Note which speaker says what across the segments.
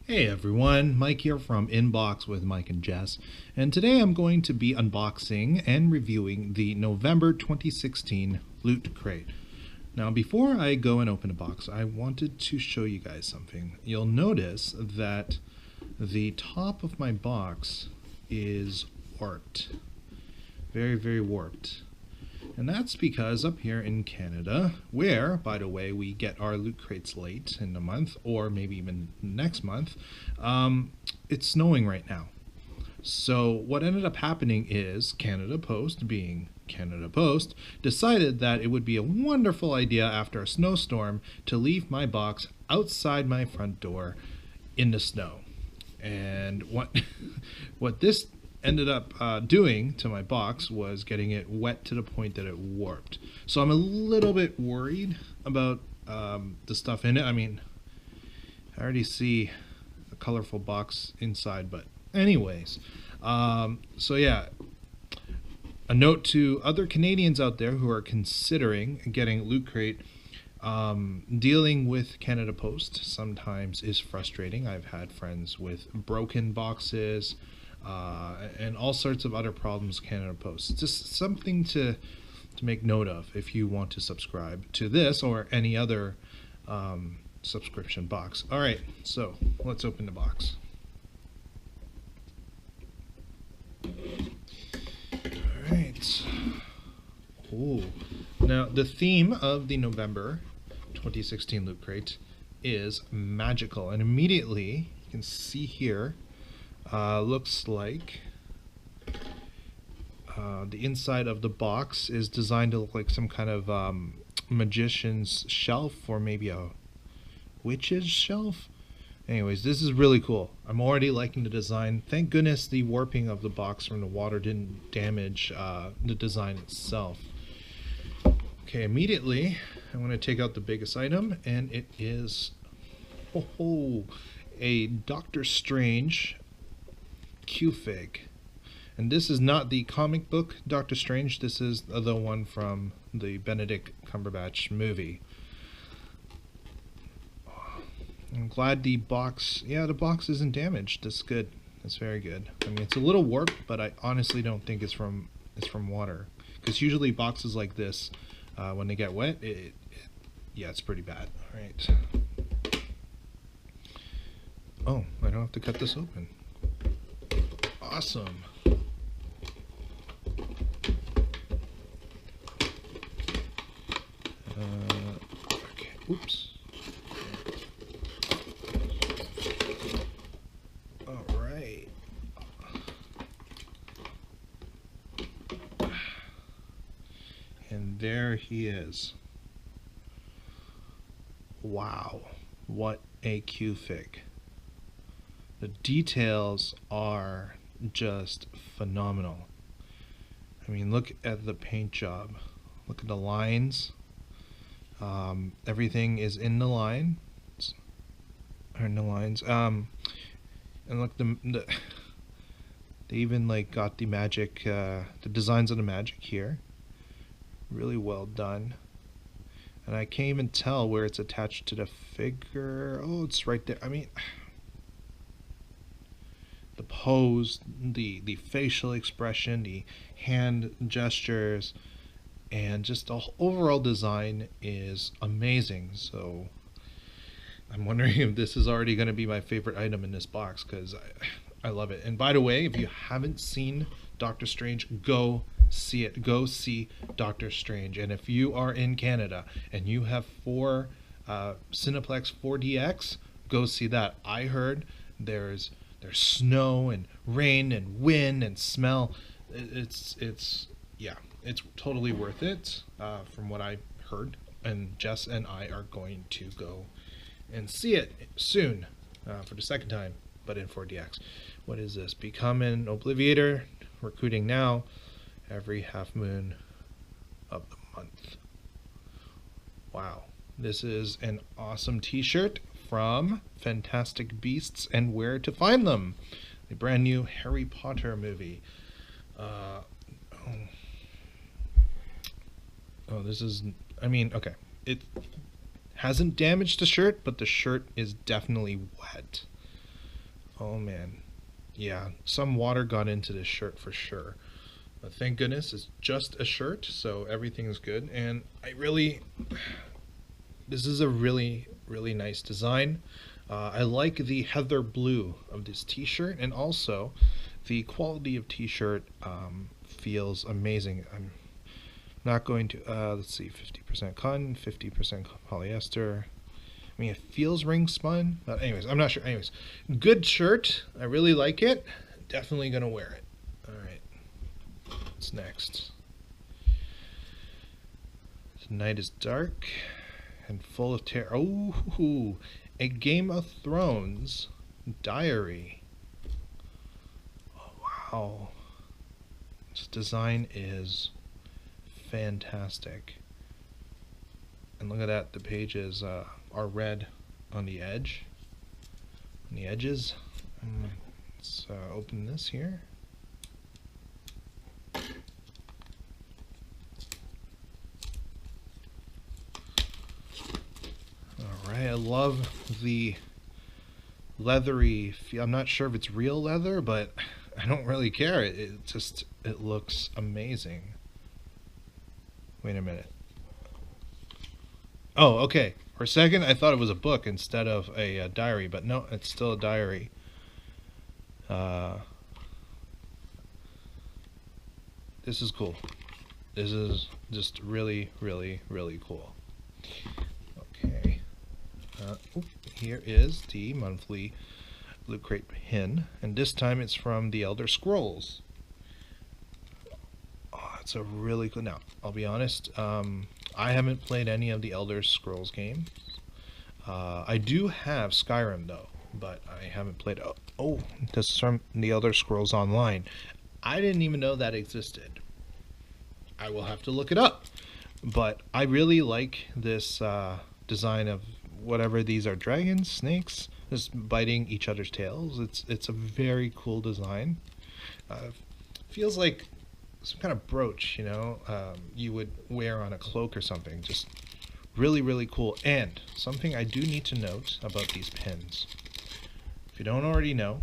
Speaker 1: Hey everyone, Mike here from Inbox with Mike and Jess, and today I'm going to be unboxing and reviewing the November 2016 Loot Crate. Now before I go and open a box, I wanted to show you guys something. You'll notice that the top of my box is warped. Very warped. And that's because up here in Canada, where, by the way, we get our loot crates late in the month, or maybe even next month, it's snowing right now. So what ended up happening is Canada Post, being Canada Post, decided that it would be a wonderful idea after a snowstorm to leave my box outside my front door in the snow. And what this ended up doing to my box was getting it wet to the point that it warped. So I'm a little bit worried about the stuff in it. I mean, I already see a colorful box inside, but anyways. So yeah, a note to other Canadians out there who are considering getting Loot Crate. Dealing with Canada Post sometimes is frustrating. I've had friends with broken boxes, and all sorts of other problems Canada Post. It's just something to make note of if you want to subscribe to this or any other subscription box. Alright, so let's open the box. Alright. Ooh. Now, the theme of the November 2016 Loot Crate is magical, and immediately you can see here looks like the inside of the box is designed to look like some kind of magician's shelf, or maybe a witch's shelf. Anyways, this is really cool. I'm already liking the design. Thank goodness the warping of the box from the water didn't damage the design itself. Okay, immediately I'm going to take out the biggest item, and it is a Doctor Strange Q-Fig. And this is not the comic book Doctor Strange, this is the one from the Benedict Cumberbatch movie. I'm glad the box isn't damaged. That's good. That's very good. I mean, it's a little warped, but I honestly don't think it's from water, because usually boxes like this, when they get wet, yeah, it's pretty bad. All right. Oh, I don't have to cut this open. Awesome. Okay. Oops. All right. And there he is. Wow, what a Q-Fig. The details are just phenomenal. I mean, look at the paint job. Look at the lines. Everything is in the lines. And look, they even like got the magic, the designs of the magic here. Really well done. And I can't even tell where it's attached to the figure. Oh, it's right there. I mean, the pose, the facial expression, the hand gestures, and just the overall design is amazing. So I'm wondering if this is already going to be my favorite item in this box, because I love it. And by the way, if you haven't seen Doctor Strange, go see it. Go see Doctor Strange. And if you are in Canada and you have Cineplex 4DX, go see that. I heard there's snow and rain and wind and smell. It's totally worth it, from what I heard. And Jess and I are going to go and see it soon, for the second time, but in 4DX. What is this? Become an Obliviator. Recruiting now. Every half moon of the month. Wow. This is an awesome t-shirt from Fantastic Beasts and Where to Find Them, the brand new Harry Potter movie. This is, I mean, okay, it hasn't damaged the shirt, but the shirt is definitely wet. Oh man, yeah, some water got into this shirt for sure. But thank goodness it's just a shirt, so everything's good. And this is a really nice design. I like the heather blue of this t-shirt, and also the quality of t-shirt feels amazing. I'm not going to, let's see, 50% cotton, 50% polyester. I mean, it feels ring spun, but anyways, I'm not sure. Anyways, good shirt. I really like it. Definitely gonna wear it. All right, what's next? The night is dark and full of terror. Oh, a Game of Thrones diary. Oh, wow. This design is fantastic. And look at that, the pages are red on the edge, on the edges. Let's open this here. Alright, I love the leathery feel. I'm not sure if it's real leather, but I don't really care. It looks amazing. Wait a minute. Oh, okay. For a second, I thought it was a book instead of a diary, but no, it's still a diary. This is cool. This is just really cool. Okay. Here is the monthly Loot Crate pin, and this time it's from the Elder Scrolls. Oh, it's a really good. Now, I'll be honest. I haven't played any of the Elder Scrolls games. I do have Skyrim though, but I haven't played. Oh, this is from the Elder Scrolls Online. I didn't even know that existed. I will have to look it up. But I really like this design of whatever these are, dragons, snakes, just biting each other's tails. It's a very cool design. Feels like some kind of brooch, you know, you would wear on a cloak or something. Just really cool. And something I do need to note about these pins, if you don't already know,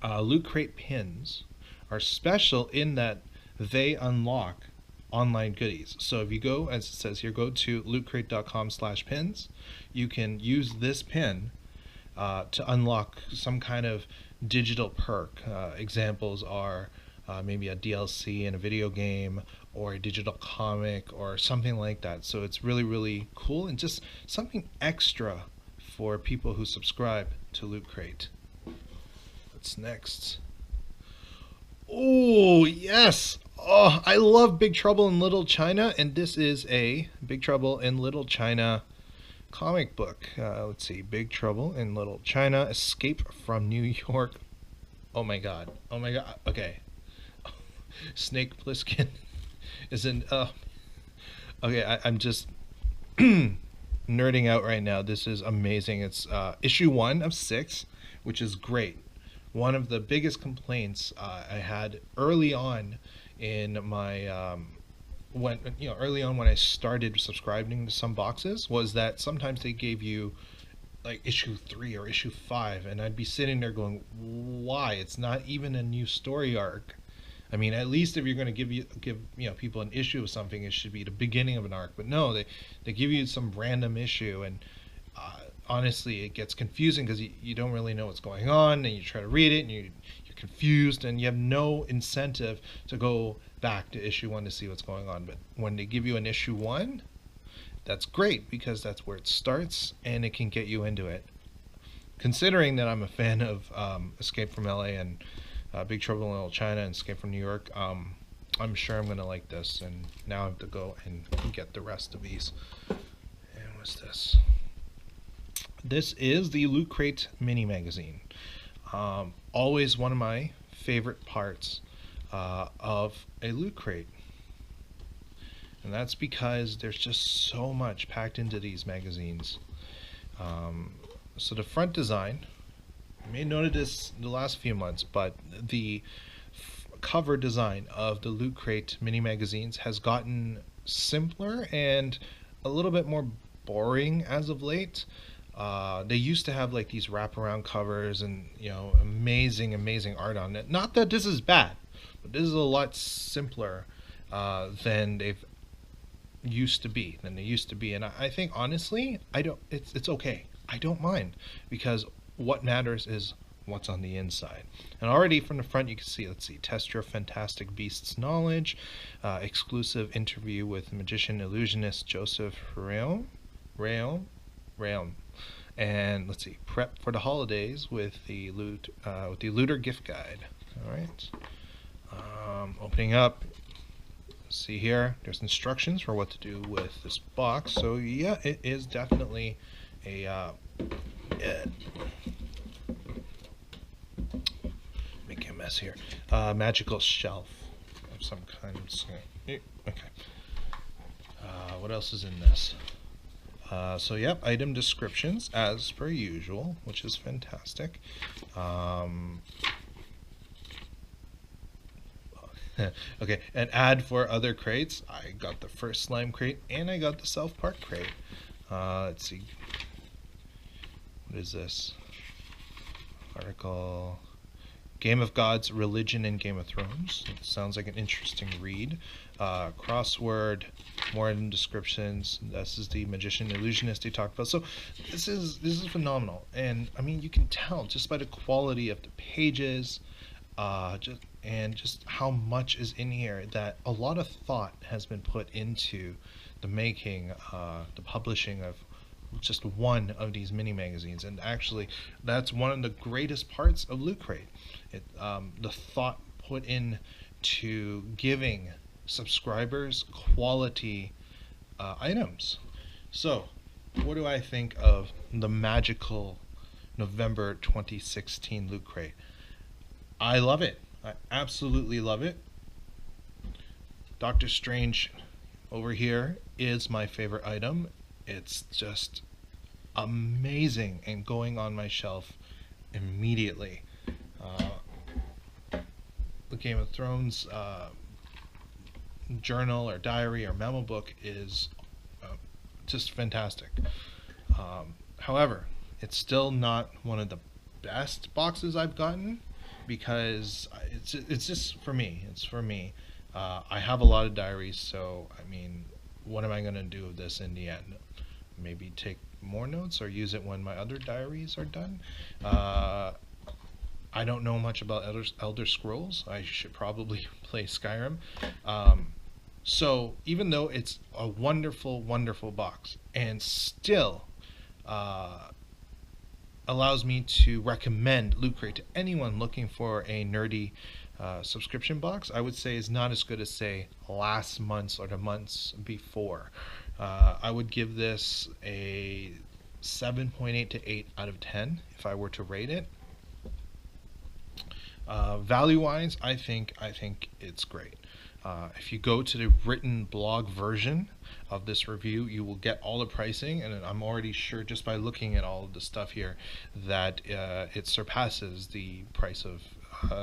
Speaker 1: Loot Crate pins are special in that they unlock online goodies. So if you go, as it says here, go to lootcrate.com/pins, you can use this pin to unlock some kind of digital perk. Examples are maybe a DLC in a video game, or a digital comic, or something like that. So it's really cool, and just something extra for people who subscribe to Loot Crate. What's next? Oh, yes! Oh, I love Big Trouble in Little China, and this is a Big Trouble in Little China comic book. Let's see, Big Trouble in Little China, Escape from New York. Oh my god. Oh my god. Okay. Snake Plissken is in. Okay, I'm just nerding out right now. This is amazing. It's issue 1 of 6, which is great. One of the biggest complaints I had early on in my early on when I started subscribing to some boxes was that sometimes they gave you like issue 3 or issue 5, and I'd be sitting there going, why? It's not even a new story arc. I mean, at least if you're going to give people an issue of something, it should be the beginning of an arc. But no, they give you some random issue, and honestly, it gets confusing because you don't really know what's going on, and you try to read it, and you're confused, and you have no incentive to go back to issue 1 to see what's going on. But when they give you an issue 1, that's great, because that's where it starts, and it can get you into it. Considering that I'm a fan of Escape from LA and Big Trouble in Little China and Escape from New York, I'm sure I'm going to like this, and now I have to go and get the rest of these. And what's this? This is the Loot Crate mini magazine. Always one of my favorite parts of a Loot Crate. And that's because there's just so much packed into these magazines. So the front design, you may have noted this the last few months, but the cover design of the Loot Crate mini magazines has gotten simpler and a little bit more boring as of late. They used to have like these wraparound covers and, you know, amazing art on it. Not that this is bad, but this is a lot simpler than they used to be. And I think honestly, I don't. It's okay. I don't mind, because what matters is what's on the inside. And already from the front, you can see. Let's see. Test your fantastic beast's knowledge. Exclusive interview with magician illusionist Joseph Realm. And let's see, prep for the holidays with the looter gift guide. All right, opening up. See here, there's instructions for what to do with this box. So yeah, it is definitely a making a mess here. Magical shelf of some kind. Okay. What else is in this? So yep, item descriptions as per usual, which is fantastic. Okay, an ad for other crates. I got the first slime crate and I got the South Park crate. Let's see. What is this? Article. Game of Gods, Religion in Game of Thrones. It sounds like an interesting read. Crossword, more in descriptions. This is the magician illusionist he talked about. So this is phenomenal, and I mean you can tell just by the quality of the pages, just how much is in here, that a lot of thought has been put into the making, the publishing of just one of these mini magazines. And actually that's one of the greatest parts of Loot Crate. The thought put in to giving subscribers quality items. So what do I think of the magical November 2016 Loot Crate? I love it. I absolutely love it. Doctor Strange over here is my favorite item. It's just amazing and going on my shelf immediately. The Game of Thrones journal or diary or memo book is just fantastic. However, it's still not one of the best boxes I've gotten, because it's just for me. It's for me. I have a lot of diaries, so I mean, what am I going to do with this in the end? Maybe take more notes or use it when my other diaries are done. I don't know much about Elder Scrolls. I should probably play Skyrim. So even though it's a wonderful box, and still allows me to recommend Loot Crate to anyone looking for a nerdy subscription box, I would say is not as good as, say, last month's or the months before. I would give this a 7.8 to 8 out of 10 if I were to rate it. Value-wise, I think it's great. If you go to the written blog version of this review, you will get all the pricing, and I'm already sure just by looking at all of the stuff here that it surpasses the price of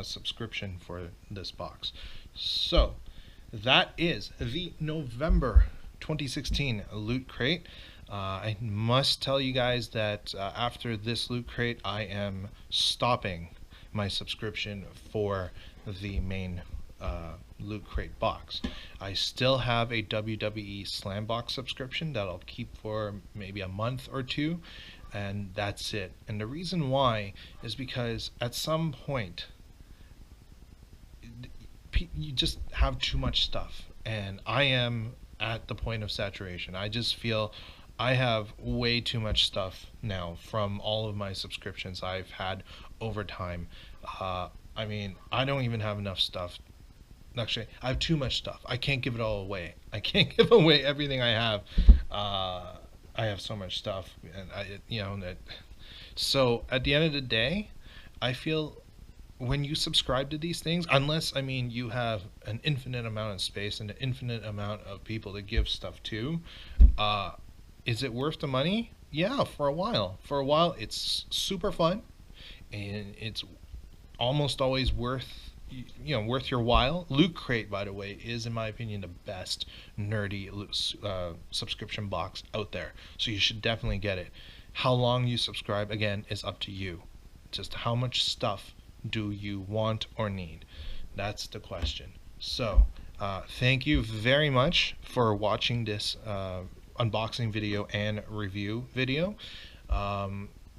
Speaker 1: subscription for this box. So that is the November 2016 Loot Crate. I must tell you guys that after this Loot Crate, I am stopping my subscription for the main Loot Crate box. I still have a WWE Slam box subscription that I'll keep for maybe a month or two, and that's it. And the reason why is because at some point you just have too much stuff, and I am at the point of saturation. I just feel I have way too much stuff now from all of my subscriptions I've had over time. I mean, I don't even have enough stuff. Actually, I have too much stuff. I can't give it all away. I can't give away everything I have. I have so much stuff, and so at the end of the day, I feel when you subscribe to these things, unless, I mean, you have an infinite amount of space and an infinite amount of people to give stuff to, is it worth the money? Yeah, for a while. For a while, it's super fun, and it's almost always worth your while. Loot Crate, by the way, is in my opinion the best nerdy subscription box out there, so you should definitely get it. How long you subscribe, again, is up to you. Just how much stuff do you want or need? That's the question. So thank you very much for watching this unboxing video and review video.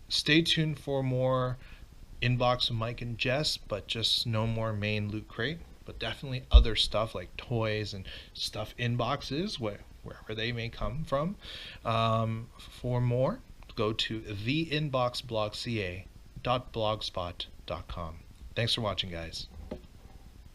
Speaker 1: Stay tuned for more Inbox with Mike and Jess, but just no more main Loot Crate, but definitely other stuff like toys and stuff in boxes, wherever they may come from. For more, go to theinboxblogca.blogspot.com. Thanks for watching, guys.